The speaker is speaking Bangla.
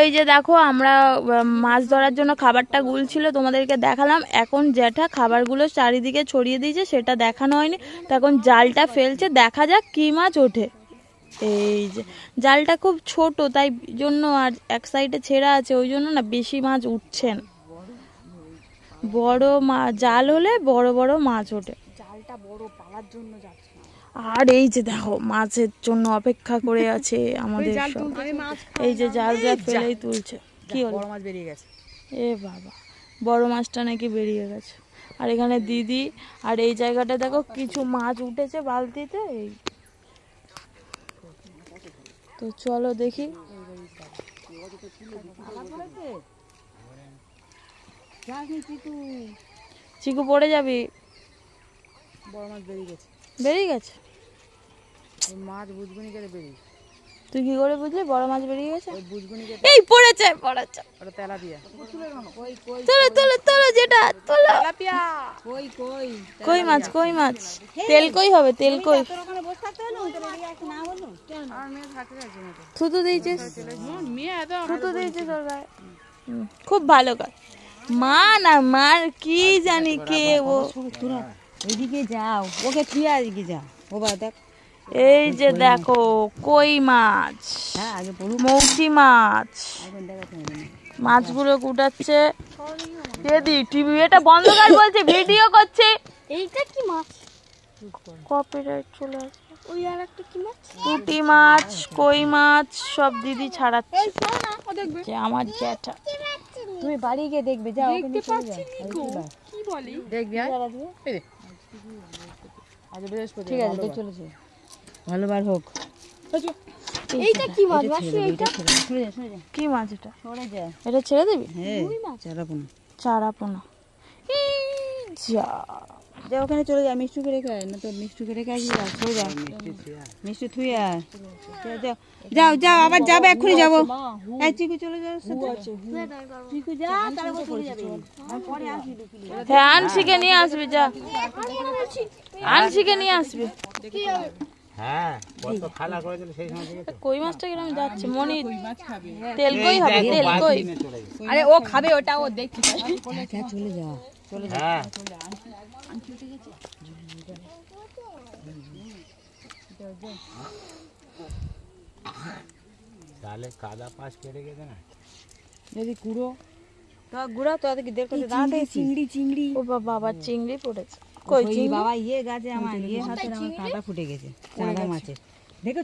এই যে দেখো আমরা মাছ ধরার জন্য খাবারটা গুলছিল, তোমাদেরকে দেখালাম। এখন জ্যাঠা খাবারগুলো চারিদিকে ছড়িয়ে দিয়েছে, সেটা দেখানো হয়নি। তো এখন জালটা ফেলছে, দেখা যাক কি মাছ ওঠে। এই যে জালটা খুব ছোট, তাই জন্য আর এক সাইডে ছেঁড়া আছে, ওই জন্য না বেশি মাছ উঠছে না। বড় জাল হলে বড় বড় মাছ ওঠে। জালটা বড় পাওয়ার জন্য যাচ্ছে। আর এই যে দেখো মাছের জন্য অপেক্ষা করে আছে আমাদের সব। এই যে জাল যা ফেলেই তুলছে। কি হলো? বড় মাছ বেরিয়ে গেছে। এ বাবা, বড় মাছটা নাকি বেরিয়ে গেছে। আর এখানে দিদি, আর এই জায়গাটা দেখো কিছু মাছ উঠেছে বালতিতে। এই তো চলো দেখি। চিকু পড়ে যাবি। বড় মাছ বেরিয়ে গেছে। বেরিয়ে গেছে? মাছ বুঝগুনি করে বেরিয়ে। তুই কি করে বুঝলি বড় মাছ বেরিয়ে গেছে? এই পড়েছে পড়েছে। ওটা তেলাপিয়া। তোলো তোলো তোলো, যেটা তোলো। তেলাপিয়া। কই কই কই মাছ, কই মাছ। তেল কই হবে, তেল কই। তোর ওখানে বসে থাকতে হলো, তোর এদিকে আসতে না বললো কেন? আর মেয়ে থাকতে যাচ্ছে না তো। থুতু দিয়েছিস? মেয়ে এত থুতু দিয়েছিস তোর গায়ে। খুব ভালো কাজ। মা না মার কি জানি কে ও। তোরা এদিকে যাও, ওকে তুই এদিকে যা। ও বা দেখ, এই যে দেখো কই মাছ, হ্যাঁ আগে বলুন। মৌচি মাছ। এখন দেখাতে হবে না। মাছগুলো কুটাচ্ছে। দিদি টিভি এটা বন্ধ কর বলছে, ভিডিও করছে। এইটা কি মাছ? কপিরাইট চলে আসবে। ওই আর একটা কি মাছ? পুঁটি মাছ, কই মাছ সব দিদি ছাড়াচ্ছে। এই শোন না, ও দেখবে। যে আমার জ্যাঠা। তুমি বাড়ি গিয়ে দেখবে, যাও ওখানে চলে যাও। কি বলি? দেখবি আর? এই দে। আজ বৃহস্পতি। ঠিক আছে, দেখ চলেছে। ভালোবার হোক। এইটা কি মাছ? বাসি এইটা। সরে যা, সরে যা। কি মাছ এটা? সরে যা। এটা ছেড়ে দিবি? হ্যাঁ, চারাপোনা। চারাপোনা। যা যা ওখানে চলে যা, মিষ্টুকে রেখে আয়। না তো মিষ্টুকে রেখে আসবি, সরে যা। মিষ্টু থুই আয়। যাও যাও, আবার যাবে, এক্ষুনি যাবো। এই চিকু চলে যাও সাথে। চিকু যা, তারপর চলে যাবে। আমি পরে আসবি। হ্যাঁ, আনসিকে নিয়ে আসবি, যা আনসিকে নিয়ে আসবি। হ্যাঁ, কত খালা করে দিলে সেই সময় থেকে। কই মাছটা কিরকম যাচ্ছে মনি? তেল কই হবে, তেল কই। আরে ও খাবে ওটা, ও দেখি। চলে যা, চলে যা। হ্যাঁ, তাহলে কাদা পাশ কেটে গেছে না যদি কুড়ো তো গুড়া তো আজকে দেড় করে দাঁড়াতে চিংড়ি। ও বাবা, চিংড়ি পড়েছে। কই চিংড়ি? বাবা ইয়ে গাছে আমার ইয়ে হাতে আমার কাঁটা ফুটে গেছে চাঁদা মাছের। দেখো